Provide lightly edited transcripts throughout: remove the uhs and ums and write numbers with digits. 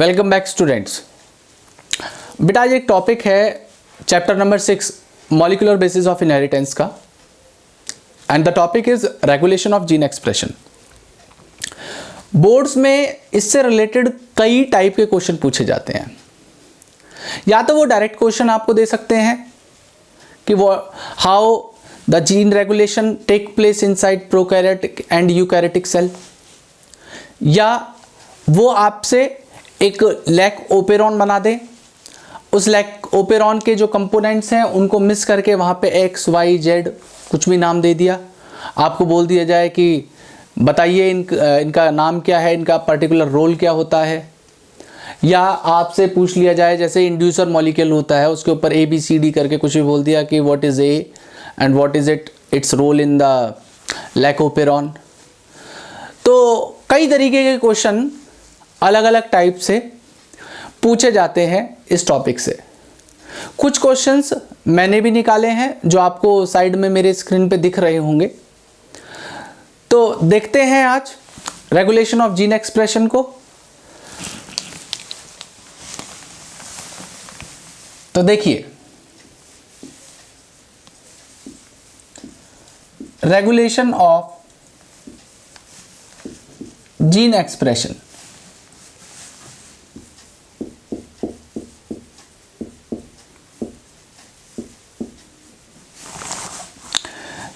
Welcome back students. बेटा आज एक टॉपिक है chapter number 6 molecular basis of inheritance का, and the topic is regulation of gene expression. Boards में इससे रिलेटेड कई टाइप के क्वेश्चन पूछे जाते हैं। या तो वो डायरेक्ट क्वेश्चन आपको दे सकते हैं कि वो how the gene regulation take place inside prokaryotic and eukaryotic cell, या वो आपसे एक लैक ओपेरॉन बना दे, उस लैक ओपेरॉन के जो कंपोनेंट्स हैं उनको मिस करके वहाँ पे एक्स वाई जेड कुछ भी नाम दे दिया, आपको बोल दिया जाए कि बताइए इनका नाम क्या है, इनका पर्टिकुलर रोल क्या होता है। या आपसे पूछ लिया जाए जैसे इंड्यूसर मॉलिक्यूल होता है उसके ऊपर ABCD करके कुछ भी बोल दिया कि what is A and what is its role in the lac operon. तो कई तरीके के क्वेश्चन अलग अलग टाइप से पूछे जाते हैं इस टॉपिक से। कुछ क्वेश्चंस मैंने भी निकाले हैं जो आपको साइड में मेरे स्क्रीन पे दिख रहे होंगे। तो देखते हैं आज रेगुलेशन ऑफ जीन एक्सप्रेशन को। तो देखिए, रेगुलेशन ऑफ जीन एक्सप्रेशन।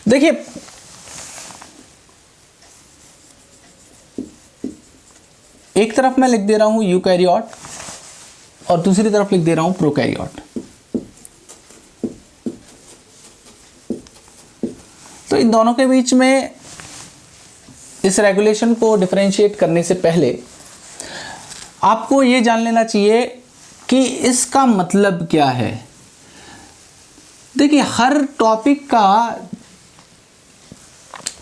देखिए, एक तरफ मैं लिख दे रहा हूं यूकैरियोट और दूसरी तरफ लिख दे रहा हूं प्रोकैरियोट। तो इन दोनों के बीच में इस रेगुलेशन को डिफरेंशिएट करने से पहले आपको यह जान लेना चाहिए कि इसका मतलब क्या है। देखिए, हर टॉपिक का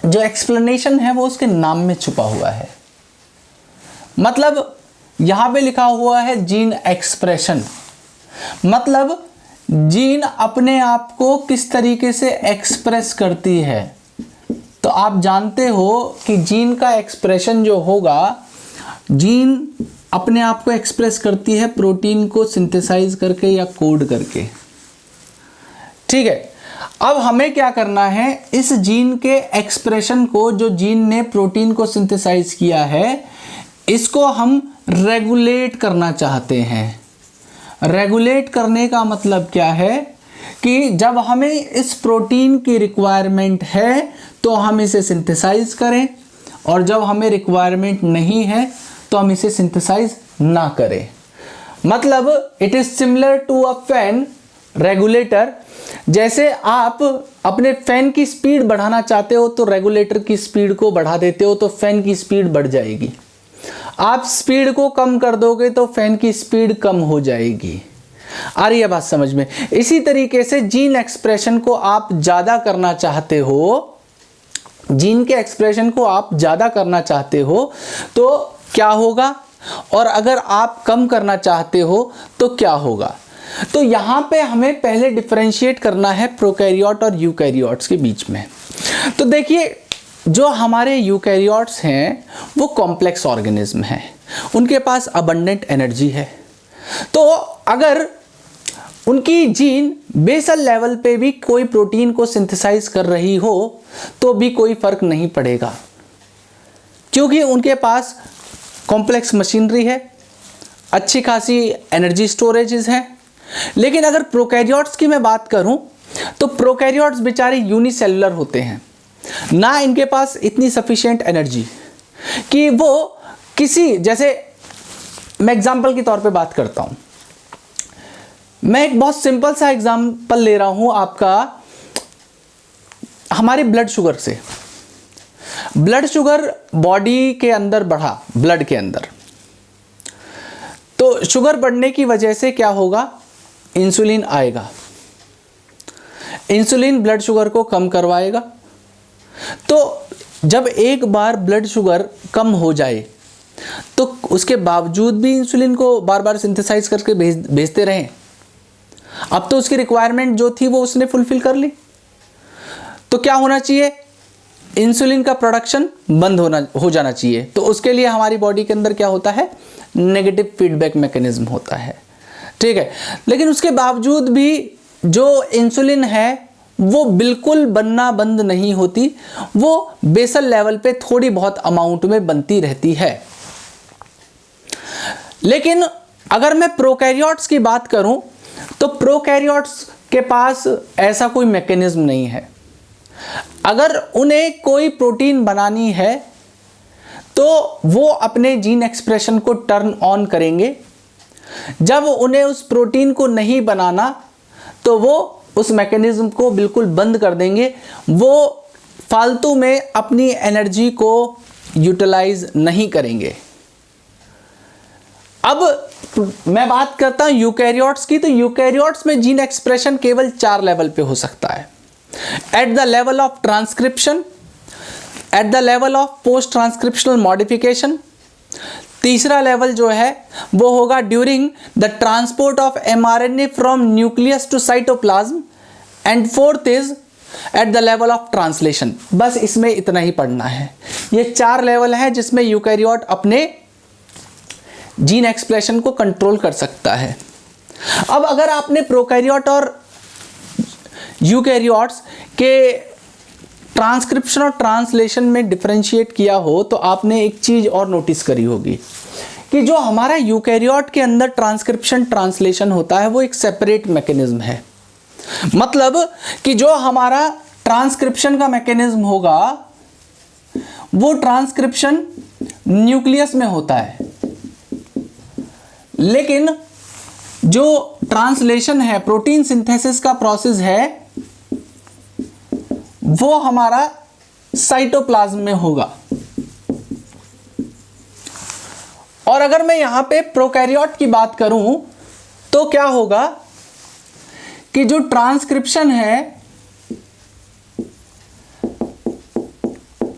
जो एक्सप्लेनेशन है वो उसके नाम में छुपा हुआ है। मतलब यहां पे लिखा हुआ है जीन एक्सप्रेशन, मतलब जीन अपने आप को किस तरीके से एक्सप्रेस करती है। तो आप जानते हो कि जीन का एक्सप्रेशन जो होगा, जीन अपने आप को एक्सप्रेस करती है प्रोटीन को सिंथेसाइज करके या कोड करके। ठीक है, अब हमें क्या करना है, इस जीन के एक्सप्रेशन को, जो जीन ने प्रोटीन को सिंथेसाइज किया है, इसको हम रेगुलेट करना चाहते हैं। रेगुलेट करने का मतलब क्या है कि जब हमें इस प्रोटीन की रिक्वायरमेंट है तो हम इसे सिंथेसाइज करें, और जब हमें रिक्वायरमेंट नहीं है तो हम इसे सिंथेसाइज ना करें। मतलब it is similar to a fan regulator. जैसे आप अपने फैन की स्पीड बढ़ाना चाहते हो तो रेगुलेटर की स्पीड को बढ़ा देते हो तो फैन की स्पीड बढ़ जाएगी। आप स्पीड को कम कर दोगे तो फैन की स्पीड कम हो जाएगी। आ रही है बात समझ में? इसी तरीके से जीन एक्सप्रेशन को आप ज्यादा करना चाहते हो, जीन के एक्सप्रेशन को आप ज्यादा करना चाहते हो तो क्या होगा, और अगर आप कम करना चाहते हो तो क्या होगा। तो यहां पे हमें पहले डिफरेंशिएट करना है प्रोकैरियोट और यूकैरियोट्स के बीच में। तो देखिए, जो हमारे यूकैरियोट्स हैं वो कॉम्प्लेक्स ऑर्गेनिज्म हैं, उनके पास अबंडेंट एनर्जी है। तो अगर उनकी जीन बेसल लेवल पे भी कोई प्रोटीन को सिंथेसाइज कर रही हो तो भी कोई फर्क नहीं पड़ेगा, क्योंकि उनके पास कॉम्प्लेक्स मशीनरी है, अच्छी खासी एनर्जी स्टोरेजेस हैं। लेकिन अगर प्रोकैरियोट्स की मैं बात करूं तो प्रोकैरियोट्स बेचारे यूनिसेलुलर होते हैं, ना इनके पास इतनी सफिशिएंट एनर्जी कि वो किसी, जैसे मैं एग्जांपल के तौर पे बात करता हूं। मैं एक बहुत सिंपल सा एग्जांपल ले रहा हूं आपका, हमारे ब्लड शुगर से। ब्लड शुगर बॉडी के अंदर बढ़ा, ब्लड के अंदर, तो शुगर बढ़ने की वजह से क्या होगा, इंसुलिन आएगा, इंसुलिन ब्लड शुगर को कम करवाएगा। तो जब एक बार ब्लड शुगर कम हो जाए तो उसके बावजूद भी इंसुलिन को बार बार सिंथेसाइज करके भेजते रहें। अब तो उसकी रिक्वायरमेंट जो थी वो उसने फुलफिल कर ली, तो क्या होना चाहिए, इंसुलिन का प्रोडक्शन बंद हो जाना चाहिए। तो उसके लिए हमारी बॉडी के अंदर क्या होता है, नेगेटिव फीडबैक मैकेनिज्म होता है, ठीक है। लेकिन उसके बावजूद भी जो इंसुलिन है वो बिल्कुल बनना बंद नहीं होती, वो बेसल लेवल पे थोड़ी बहुत अमाउंट में बनती रहती है। लेकिन अगर मैं प्रोकैरियोट्स की बात करूं तो प्रोकैरियोट्स के पास ऐसा कोई मैकेनिज्म नहीं है। अगर उन्हें कोई प्रोटीन बनानी है तो वो अपने जीन एक्सप्रेशन को टर्न ऑन करेंगे। जब उन्हें उस प्रोटीन को नहीं बनाना तो वो उस मैकेनिज्म को बिल्कुल बंद कर देंगे, वो फालतू में अपनी एनर्जी को यूटिलाइज नहीं करेंगे। अब मैं बात करता हूं यूकैरियोट्स की, तो यूकैरियोट्स में जीन एक्सप्रेशन केवल 4 लेवल पे हो सकता है। At the level of transcription, at the level of post transcriptional modification, तीसरा लेवल जो है वो होगा during the transport of mRNA from nucleus to cytoplasm, and fourth is at the level of translation. बस इसमें इतना ही पढ़ना है। ये 4 लेवल है जिसमें यूकैरियोट अपने जीन एक्सप्रेशन को कंट्रोल कर सकता है। अब अगर आपने प्रोकैरियोट और यूकैरियोट्स के ट्रांसक्रिप्शन और ट्रांसलेशन में डिफरेंशिएट किया हो तो आपने एक चीज और नोटिस करी होगी कि जो हमारा यूकैरियोट के अंदर ट्रांसक्रिप्शन ट्रांसलेशन होता है वो एक सेपरेट मैकेनिज्म है। मतलब कि जो हमारा ट्रांसक्रिप्शन का मैकेनिज्म होगा वो ट्रांसक्रिप्शन न्यूक्लियस में होता है, लेकिन जो ट्रांसलेशन है, प्रोटीन सिंथेसिस का प्रोसेस है, वो हमारा साइटोप्लाज्म में होगा। और अगर मैं यहां पे प्रोकैरियोट की बात करूं तो क्या होगा कि जो ट्रांसक्रिप्शन है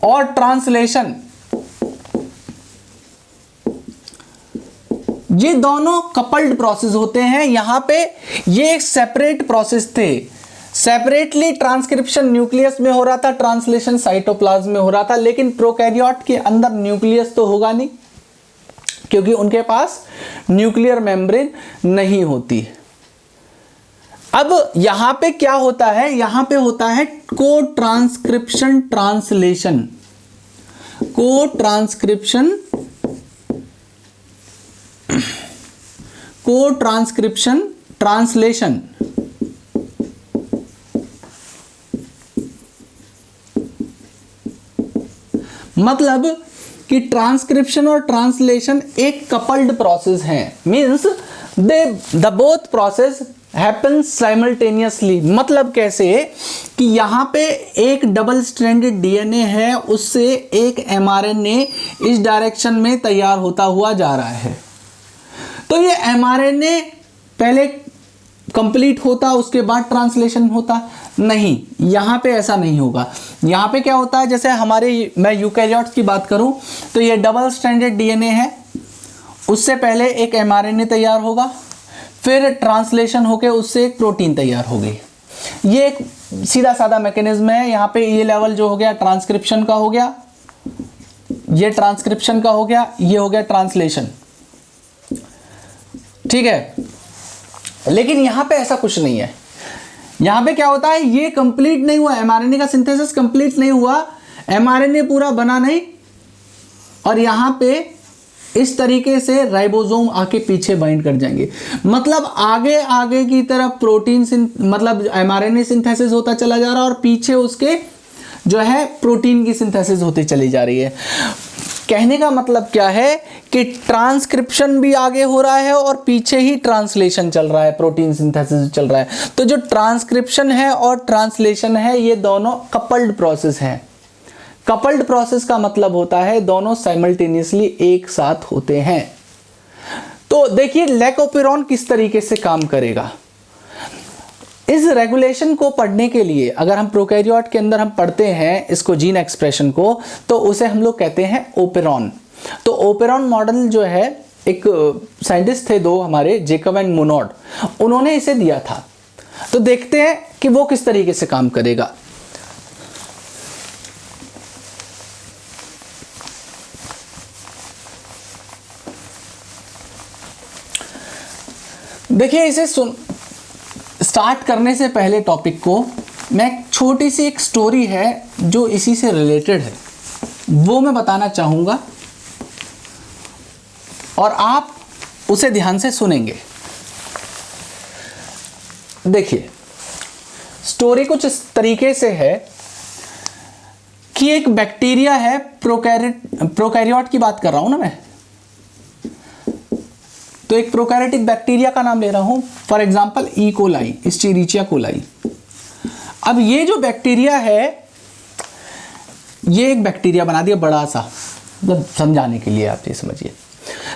और ट्रांसलेशन, ये दोनों कपल्ड प्रोसेस होते हैं। यहां पे ये एक सेपरेट प्रोसेस थे, सेपरेटली ट्रांसक्रिप्शन न्यूक्लियस में हो रहा था, ट्रांसलेशन साइटोप्लाज्म में हो रहा था। लेकिन प्रोकैरियोट के अंदर न्यूक्लियस तो होगा नहीं, क्योंकि उनके पास न्यूक्लियर मेम्ब्रेन नहीं होती। अब यहां पे क्या होता है, यहां पे होता है को ट्रांसक्रिप्शन ट्रांसलेशन, को ट्रांसक्रिप्शन, को ट्रांसक्रिप्शन ट्रांसलेशन। मतलब कि ट्रांसक्रिप्शन और ट्रांसलेशन एक कपल्ड प्रोसेस है, means the both process happen simultaneously. मतलब कैसे कि यहां पे एक डबल स्ट्रैंडेड डीएनए है, उससे एक एमआरएनए इस डायरेक्शन में तैयार होता हुआ जा रहा है। तो ये एमआरएनए पहले कंप्लीट होता, उसके बाद ट्रांसलेशन होता नहीं, यहां पे ऐसा नहीं होगा। यहां पे क्या होता है, जैसे मैं यूकैरियोट्स की बात करूं तो ये डबल स्ट्रैंडेड डीएनए है, उससे पहले एक एमआरएनए तैयार होगा, फिर ट्रांसलेशन होके उससे एक प्रोटीन तैयार होगी। ये एक सीधा साधा मैकेनिज्म है। यहाँ पे ये लेवल जो हो गया ट्रांसक्रिप्शन का हो गया, ये ट्रांसक्रिप्शन का हो गया, ये हो गया ट्रांसलेशन, ठीक है। लेकिन यहां पे ऐसा कुछ नहीं है। यहां पे क्या होता है, ये कंप्लीट नहीं हुआ, एमआरएनए का सिंथेसिस कंप्लीट नहीं हुआ, एमआरएनए पूरा बना नहीं, और यहां पे इस तरीके से राइबोसोम आके पीछे बाइंड कर जाएंगे। मतलब आगे आगे की तरफ प्रोटीन मतलब एमआरएनए सिंथेसिस होता चला जा रहा है और पीछे उसके जो है प्रोटीन की सिंथेसिस होती चली जा रही है। कहने का मतलब क्या है कि ट्रांसक्रिप्शन भी आगे हो रहा है और पीछे ही ट्रांसलेशन चल रहा है, प्रोटीन सिंथेसिस चल रहा है। तो जो ट्रांसक्रिप्शन है और ट्रांसलेशन है ये दोनों कपल्ड प्रोसेस हैं। कपल्ड प्रोसेस का मतलब होता है दोनों साइमल्टेनियसली एक साथ होते हैं। तो देखिए लैकोपेरॉन किस तरीके से काम करेगा। इस रेगुलेशन को पढ़ने के लिए अगर हम प्रोकैरियोट के अंदर हम पढ़ते हैं इसको जीन एक्सप्रेशन को, तो उसे हम लोग कहते हैं ओपेरॉन। तो ओपेरॉन मॉडल जो है, एक साइंटिस्ट थे दो हमारे, जेकब एंड मोनोड, उन्होंने इसे दिया था। तो देखते हैं कि वो किस तरीके से काम करेगा। देखिए इसे स्टार्ट करने से पहले टॉपिक को मैं छोटी सी एक स्टोरी है जो इसी से रिलेटेड है वो मैं बताना चाहूँगा और आप उसे ध्यान से सुनेंगे। देखिए स्टोरी कुछ इस तरीके से है कि एक बैक्टीरिया है, प्रोकैरियोट की बात कर रहा हूं ना मैं, तो एक प्रोकैरियोटिक बैक्टीरिया का नाम ले रहा हूं, for example E coli, Escherichia coli. अब ये जो बैक्टीरिया है ये एक बैक्टीरिया बना दिया बड़ा सा, मतलब समझाने के लिए आप ये समझिए।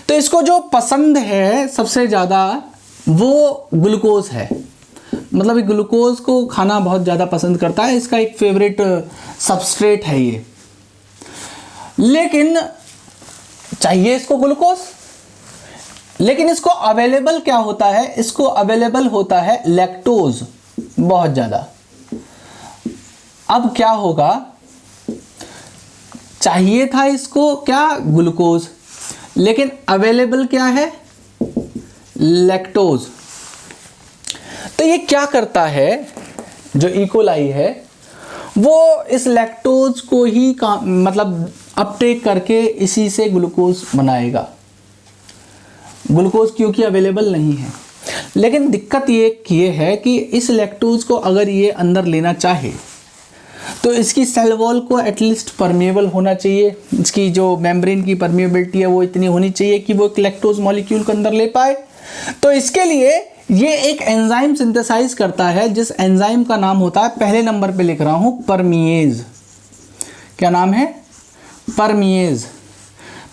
तो इसको जो पसंद है सबसे ज़्यादा वो ग्लूकोज है, मतलब ये ग्लूकोज को खाना बहुत ज़्यादा पसंद करता है, इसका एक फेवरेट सबस्ट्रेट है ये। लेकिन चाहिए इसको ग्लूकोज, लेकिन इसको अवेलेबल क्या होता है, इसको अवेलेबल होता है लैक्टोज बहुत ज़्यादा। अब क्या होगा, चाहिए था इसको क्या, ग्लूकोज, लेकिन अवेलेबल क्या है, लैक्टोज। तो ये क्या करता है, जो इकोलाई है वो इस लैक्टोज को ही मतलब अपटेक करके इसी से ग्लूकोज बनाएगा, ग्लूकोज क्योंकि अवेलेबल नहीं है। लेकिन दिक्कत ये है कि इस लैक्टोज को अगर ये अंदर लेना चाहे तो इसकी सेल वॉल को एटलीस्ट परमेबल होना चाहिए, इसकी जो मेम्ब्रेन की परमेबिलिटी है वो इतनी होनी चाहिए कि वो एक लैक्टोज मॉलिक्यूल को अंदर ले पाए। तो इसके लिए ये एक एंजाइम सिंथेसाइज करता है, जिस एंजाइम का नाम होता है, पहले नंबर पे लिख रहा हूं, परमिएज। क्या नाम है, परमिएज।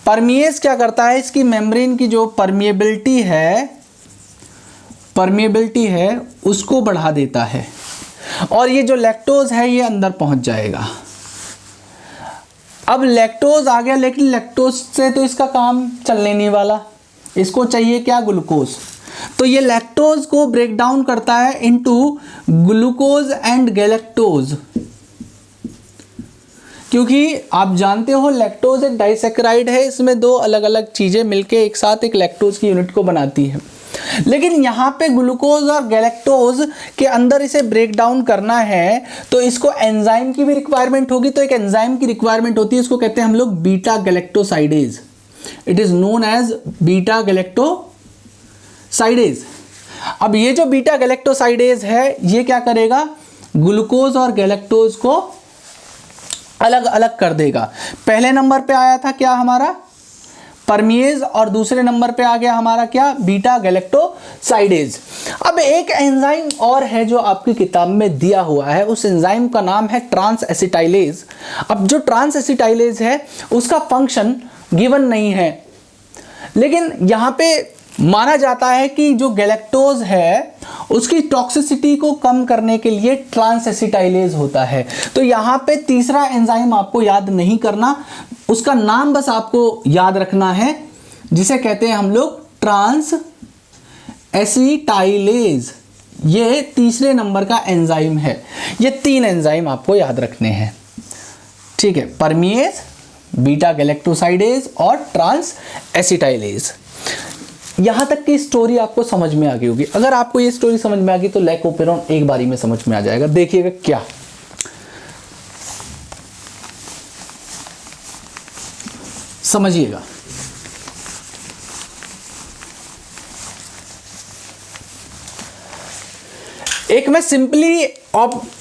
परमिएज क्या करता है, इसकी मेम्ब्रेन की जो परमिएबिलिटी है उसको बढ़ा देता है और ये जो लैक्टोज है ये अंदर पहुंच जाएगा। अब लैक्टोज आ गया, लेकिन लैक्टोज से तो इसका काम चलने नहीं वाला, इसको चाहिए क्या, ग्लूकोज। तो ये लैक्टोज को ब्रेक डाउन करता है इनटू ग्लूकोज एंड गैलेक्टोज, क्योंकि आप जानते हो लैक्टोज एक डाइसैकेराइड है, इसमें दो अलग अलग चीजें मिलके एक साथ एक लैक्टोज की यूनिट को बनाती है। लेकिन यहाँ पे ग्लूकोज और गैलेक्टोज के अंदर इसे ब्रेक डाउन करना है तो इसको एंजाइम की भी रिक्वायरमेंट होगी। तो एक एंजाइम की रिक्वायरमेंट होती है, इसको कहते हैं हम लोग beta galactosidase. It is known as beta galactosidase. अब ये जो बीटा गैलेक्टोसाइडेज है ये क्या करेगा, ग्लूकोज और गैलेक्टोज को अलग अलग कर देगा। पहले नंबर पे आया था क्या हमारा, परमिएज, और दूसरे नंबर पे आ गया हमारा क्या, बीटा गैलेक्टोसाइडेज। अब एक एंजाइम और है जो आपकी किताब में दिया हुआ है, उस एंजाइम का नाम है ट्रांस एसिटाइलेज। अब जो ट्रांस एसिटाइलेज है उसका फंक्शन गिवन नहीं है, लेकिन यहाँ पे माना जाता है कि जो गैलेक्टोज है उसकी टॉक्सिसिटी को कम करने के लिए ट्रांस एसिटाइलेज होता है। तो यहाँ पे तीसरा एंजाइम आपको याद नहीं करना, उसका नाम बस आपको याद रखना है, जिसे कहते हैं हम लोग ट्रांस एसिटाइलेज। ये तीसरे नंबर का एंजाइम है। ये तीन एंजाइम आपको याद रखने हैं, ठीक है, परमिएज, बीटा गैलेक्टोसाइडेज और ट्रांस एसिटाइलेज। यहां तक की स्टोरी आपको समझ में आ गई होगी। अगर आपको ये स्टोरी समझ में आ गई तो लैकोपेरॉन एक बारी में समझ में आ जाएगा। देखिएगा क्या, समझिएगा। एक मैं सिंपली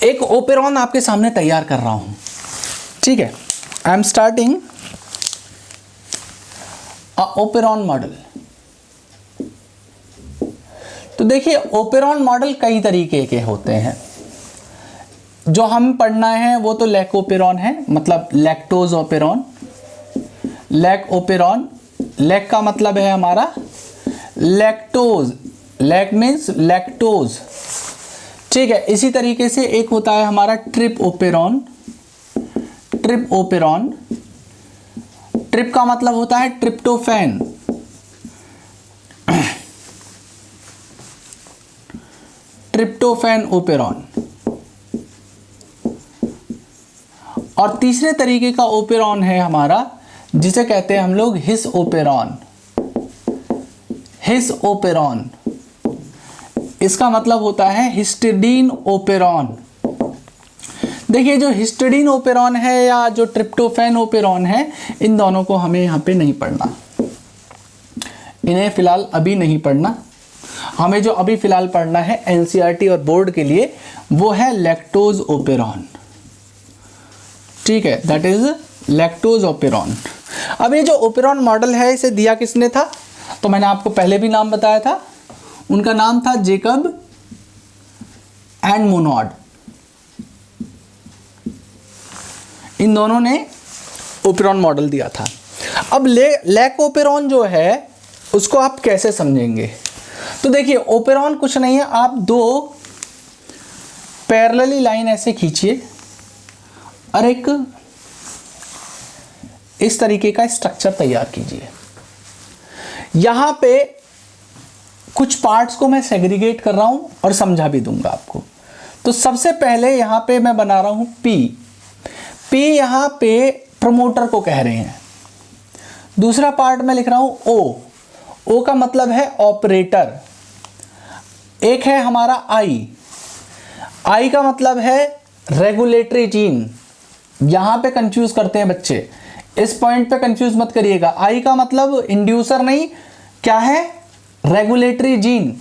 एक ओपेरॉन आपके सामने तैयार कर रहा हूं, ठीक है। I am starting operon model. तो देखिए ओपेरॉन मॉडल कई तरीके के होते हैं, जो हम पढ़ना है वो तो लैकोपेरॉन है, मतलब lactose operon, lac operon. Lac का मतलब है हमारा लैक्टोज, लैक मीन्स लैक्टोज, ठीक है। इसी तरीके से एक होता है हमारा trip operon. Trip operon, trip का मतलब होता है ट्रिप्टोफैन, ट्रिप्टोफैन ओपेरॉन। और तीसरे तरीके का ओपेरॉन है हमारा, जिसे कहते हैं हम लोग हिस ओपेरॉन। हिस ओपेरॉन, इसका मतलब होता है हिस्टिडीन ओपेरॉन। देखिए जो हिस्टिडीन ओपेरॉन है या जो ट्रिप्टोफैन ओपेरॉन है, इन दोनों को हमें यहाँ पे नहीं पढ़ना, इन्हें फिलहाल अभी नहीं पढ़ना। हमें जो अभी फिलहाल पढ़ना है एनसीईआरटी और बोर्ड के लिए, वो है लैक्टोज ओपेरॉन। ठीक है, दैट इज लैक्टोज ओपेरॉन। अब ये जो ओपेरॉन मॉडल है, इसे दिया किसने था? तो मैंने आपको पहले भी नाम बताया था, उनका नाम था जेकब एंड मोनोड। इन दोनों ने ओपेरॉन मॉडल दिया था। अब लैक ओपेरॉन जो है उसको आप कैसे समझेंगे? तो देखिए ओपेरॉन कुछ नहीं है, आप दो पैरेलली लाइन ऐसे खींचिए और एक इस तरीके का स्ट्रक्चर तैयार कीजिए। यहां पे कुछ पार्ट्स को मैं सेग्रीगेट कर रहा हूं और समझा भी दूंगा आपको। तो सबसे पहले यहां पे मैं बना रहा हूं पी यहां पे प्रमोटर को कह रहे हैं। दूसरा पार्ट मैं लिख रहा हूं ओ का मतलब है ऑपरेटर। एक है हमारा आई का मतलब है रेगुलेटरी जीन। यहां पे कंफ्यूज करते हैं बच्चे, इस पॉइंट पे कंफ्यूज मत करिएगा। आई का मतलब इंड्यूसर नहीं, क्या है? Regulatory gene.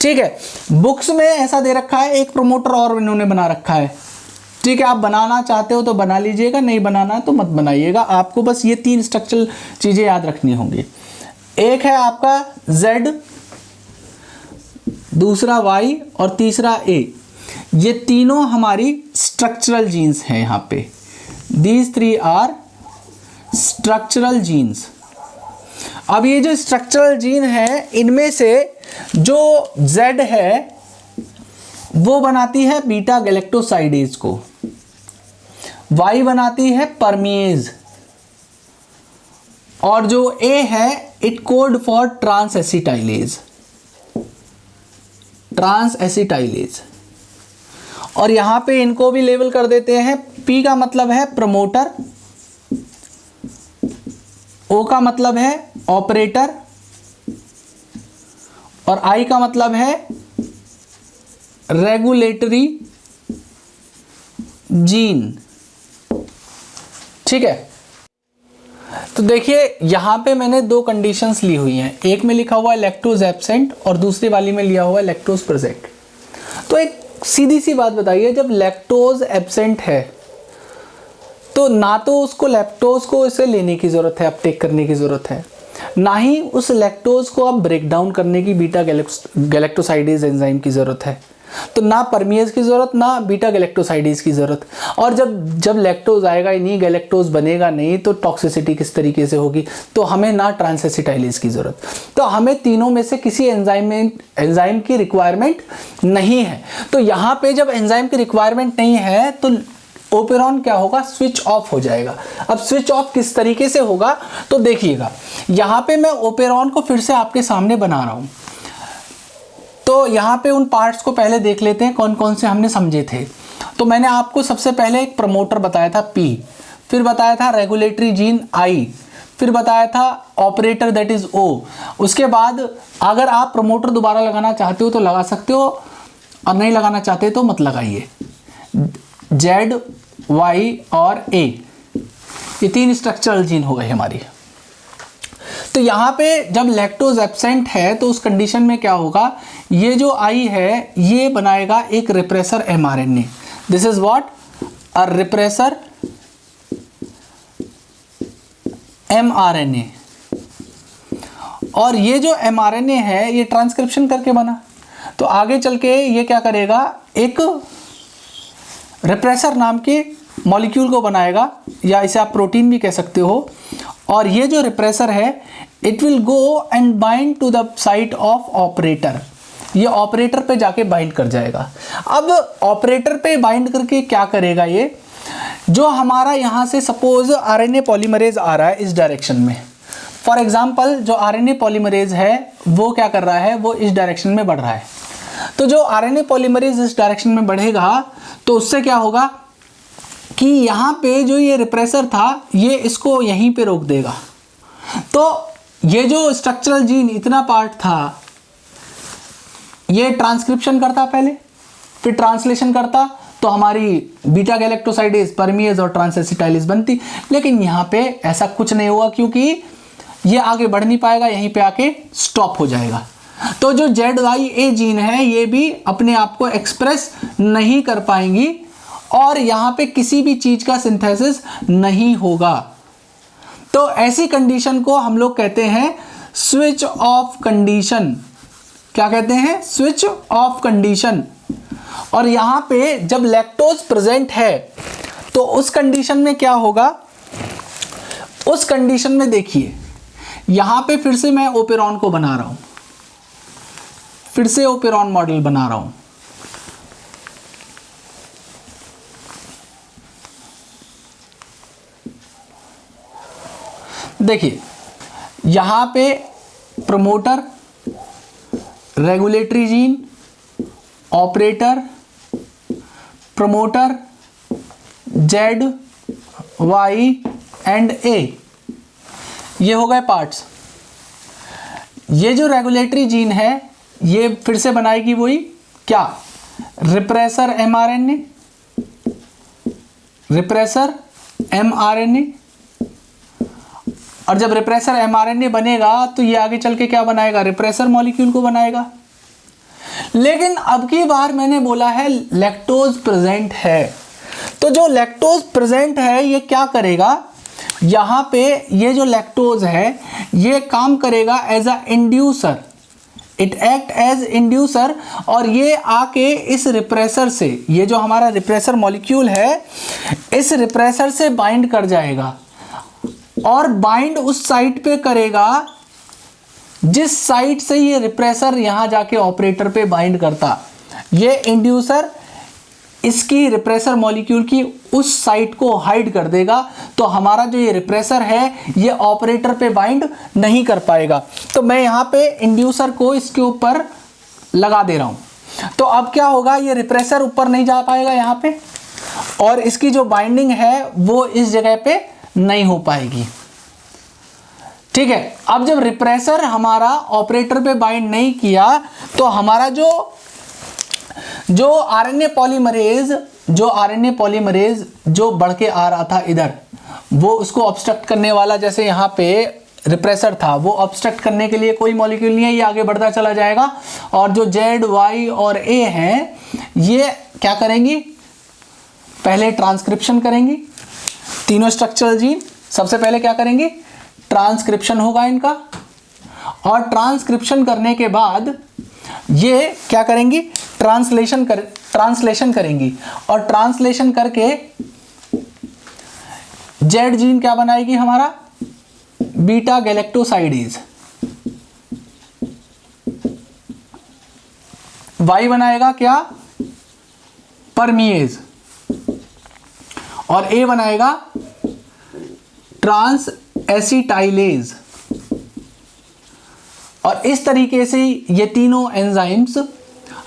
ठीक है, बुक्स में ऐसा दे रखा है, एक प्रमोटर और इन्होंने बना रखा है। ठीक है, आप बनाना चाहते हो तो बना लीजिएगा, नहीं बनाना है तो मत बनाइएगा। आपको बस ये 3 स्ट्रक्चरल चीजें याद रखनी होंगी। एक है आपका Z, दूसरा Y और तीसरा A। ये तीनों हमारी स्ट्रक्चरल जीन्स हैं। यहां पे दीज 3 आर स्ट्रक्चरल जीन्स। अब ये जो स्ट्रक्चरल जीन है, इनमें से जो Z है वो बनाती है बीटा गैलेक्टोसाइडेज को, Y बनाती है परमिएज, और जो A है it code for transacetylase. और यहां पे इनको भी लेबल कर देते हैं। P का मतलब है प्रमोटर, O का मतलब है ऑपरेटर और I का मतलब है रेगुलेटरी जीन। ठीक है, तो देखिए यहां पे मैंने 2 कंडीशंस ली हुई हैं। एक में लिखा हुआ है लैक्टोज एब्सेंट और दूसरी वाली में लिया हुआ है लैक्टोज प्रेजेंट। तो एक सीधी सी बात बताइए, जब लैक्टोज एब्सेंट है तो ना तो उसको लैक्टोज को इसे लेने की ज़रूरत है, अपटेक करने की ज़रूरत है, ना ही उस लैक्टोज को अब ब्रेक डाउन करने की बीटा गैलेक्टोसाइडेज एंजाइम की ज़रूरत है। तो ना परमिएज की ज़रूरत, ना बीटा गैलेक्टोसाइडेज की ज़रूरत। और जब लैक्टोज आएगा ही नहीं, गैलेक्टोज बनेगा नहीं, तो टॉक्सिसिटी किस तरीके से होगी? तो हमें ना ट्रांस एसिटाइलेज की ज़रूरत। तो हमें तीनों में से किसी एंजाइम की रिक्वायरमेंट नहीं है। तो यहाँ पे जब एंजाइम की रिक्वायरमेंट नहीं है तो ओपेरॉन क्या होगा? स्विच ऑफ हो जाएगा। अब स्विच ऑफ किस तरीके से होगा तो देखिएगा, यहाँ पे मैं ओपेरॉन को फिर से आपके सामने बना रहा हूँ। तो यहाँ पे उन पार्ट्स को पहले देख लेते हैं कौन कौन से हमने समझे थे। तो मैंने आपको सबसे पहले एक प्रमोटर बताया था P, फिर बताया था रेगुलेटरी जीन I, फिर बताया था ऑपरेटर दैट इज O। उसके बाद अगर आप प्रमोटर दोबारा लगाना चाहते हो तो लगा सकते हो, और नहीं लगाना चाहते तो मत लगाइए। Z, Y और A, ये 3 स्ट्रक्चरल जीन हो गए हमारी। तो यहाँ पे जब लैक्टोज एब्सेंट है तो उस कंडीशन में क्या होगा? ये जो I है ये बनाएगा एक repressor mRNA। This is what? A repressor mRNA। और ये जो mRNA है ये ट्रांसक्रिप्शन करके बना, तो आगे चल के ये क्या करेगा? एक रिप्रेसर नाम के मॉलिक्यूल को बनाएगा, या इसे आप प्रोटीन भी कह सकते हो। और ये जो रिप्रेसर है it will go and bind to the site of operator. ये ऑपरेटर पे जाके बाइंड कर जाएगा। अब ऑपरेटर पे बाइंड करके क्या करेगा? ये जो हमारा यहाँ से सपोज आरएनए पॉलीमरेज आ रहा है इस डायरेक्शन में, फॉर एग्जांपल जो आरएनए पॉलीमरेज है वो क्या कर रहा है? वो इस डायरेक्शन में बढ़ रहा है। तो जो आरएनए पॉलीमरेज इस डायरेक्शन में बढ़ेगा तो उससे क्या होगा कि यहाँ पे जो ये रिप्रेसर था ये इसको यहीं पे रोक देगा। तो ये जो स्ट्रक्चरल जीन इतना पार्ट था ये ट्रांसक्रिप्शन करता पहले, फिर ट्रांसलेशन करता, तो हमारी बीटा गैलेक्टोसाइडेज, परमिएज और ट्रांसएसिटाइलेज बनती। लेकिन यहाँ पे ऐसा कुछ नहीं हुआ, क्योंकि ये आगे बढ़ नहीं पाएगा, यहीं पे आके स्टॉप हो जाएगा। तो जो ZYA जीन है ये भी अपने आप को एक्सप्रेस नहीं कर पाएंगी और यहाँ पे किसी भी चीज का सिंथेसिस नहीं होगा। तो ऐसी कंडीशन को हम लोग कहते हैं स्विच ऑफ कंडीशन। क्या कहते हैं? Switch off condition. और यहाँ पे जब लैक्टोज प्रेजेंट है तो उस कंडीशन में क्या होगा? उस कंडीशन में देखिए, यहाँ पे फिर से मैं ओपेरॉन को बना रहा हूं, फिर से ओपेरॉन मॉडल बना रहा हूं। देखिए यहां पे promoter, regulatory gene, operator, promoter, Z, Y and A, ये हो गए पार्ट्स। ये जो रेगुलेटरी जीन है ये फिर से बनाएगी वही क्या? Repressor mRNA, repressor mRNA। और जब रिप्रेसर mRNA बनेगा तो ये आगे चल के क्या बनाएगा? रिप्रेसर मॉलिक्यूल को बनाएगा। लेकिन अब की बार मैंने बोला है लैक्टोज प्रेजेंट है, तो जो लैक्टोज प्रेजेंट है ये क्या करेगा? यहाँ पे ये जो लैक्टोज है ये काम करेगा as a inducer, it act as inducer. और ये आके इस रिप्रेसर से, ये जो हमारा रिप्रेसर मॉलिक्यूल है, इस रिप्रेसर से बाइंड कर जाएगा और बाइंड उस साइट पे करेगा जिस साइट से ये रिप्रेसर यहां जाके ऑपरेटर पे बाइंड करता। ये इंड्यूसर इसकी रिप्रेसर मॉलिक्यूल की उस साइट को हाइड कर देगा, तो हमारा जो ये रिप्रेसर है ये ऑपरेटर पे बाइंड नहीं कर पाएगा। तो मैं यहाँ पे इंड्यूसर को इसके ऊपर लगा दे रहा हूँ। तो अब क्या होगा? ये रिप्रेसर ऊपर नहीं जा पाएगा यहाँ पे, और इसकी जो बाइंडिंग है वो इस जगह पे नहीं हो पाएगी। ठीक है, अब जब रिप्रेसर हमारा ऑपरेटर पे बाइंड नहीं किया तो हमारा जो आरएनए पॉलीमरेज जो बढ़ के आ रहा था इधर, वो उसको ऑब्स्ट्रक्ट करने वाला, जैसे यहाँ पे रिप्रेसर था, वो ऑब्स्ट्रक्ट करने के लिए कोई मॉलिक्यूल नहीं है, ये आगे बढ़ता चला जाएगा। और जो जेड, वाई और ए हैं ये क्या करेंगी? पहले ट्रांसक्रिप्शन करेंगी। तीनों स्ट्रक्चरल जीन सबसे पहले क्या करेंगे? ट्रांसक्रिप्शन होगा इनका, और ट्रांसक्रिप्शन करने के बाद ये क्या करेंगी? ट्रांसलेशन करेंगी, और ट्रांसलेशन करके जेड जीन क्या बनाएगी? हमारा बीटा गैलेक्टोसाइडेज। वाई बनाएगा क्या? परमिएज। और ए बनाएगा ट्रांस एसिटाइलेज। और इस तरीके से ये तीनों एंजाइम्स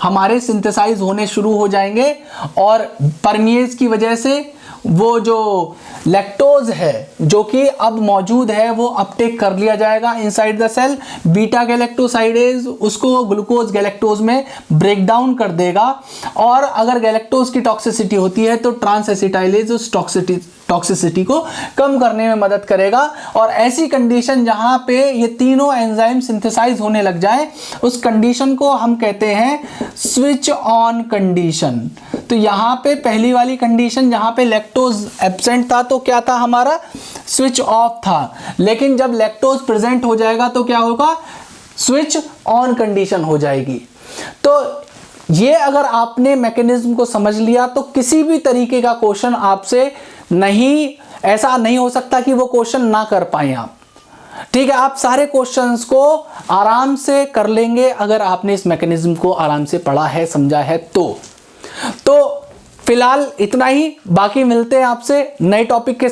हमारे सिंथेसाइज होने शुरू हो जाएंगे, और परमिएज की वजह से वो जो लैक्टोज है जो कि अब मौजूद है वो अपटेक कर लिया जाएगा inside the cell. Beta galactosidase उसको ग्लूकोज गैलेक्टोज में ब्रेक डाउन कर देगा, और अगर गैलेक्टोज की टॉक्सिसिटी होती है तो ट्रांस एसिटाइलेज उस टॉक्सिसिटी को कम करने में मदद करेगा। और ऐसी कंडीशन जहां पे ये तीनों एंजाइम सिंथेसाइज होने लग जाए, उस कंडीशन को हम कहते हैं स्विच ऑन कंडीशन। तो यहां पे पहली वाली कंडीशन जहां पे लैक्टोज एब्सेंट था तो क्या था? हमारा स्विच ऑफ था। लेकिन जब लैक्टोज प्रेजेंट हो जाएगा तो क्या होगा? स्विच ऑन कंडीशन हो जाएगी। तो ये अगर आपने मैकेनिज्म को समझ लिया तो किसी भी तरीके का क्वेश्चन आपसे ऐसा नहीं हो सकता कि वो क्वेश्चन ना कर पाए आप। ठीक है, आप सारे क्वेश्चंस को आराम से कर लेंगे अगर आपने इस मैकेनिज्म को आराम से पढ़ा है, समझा है तो फिलहाल इतना ही। बाकी मिलते हैं आपसे नए टॉपिक के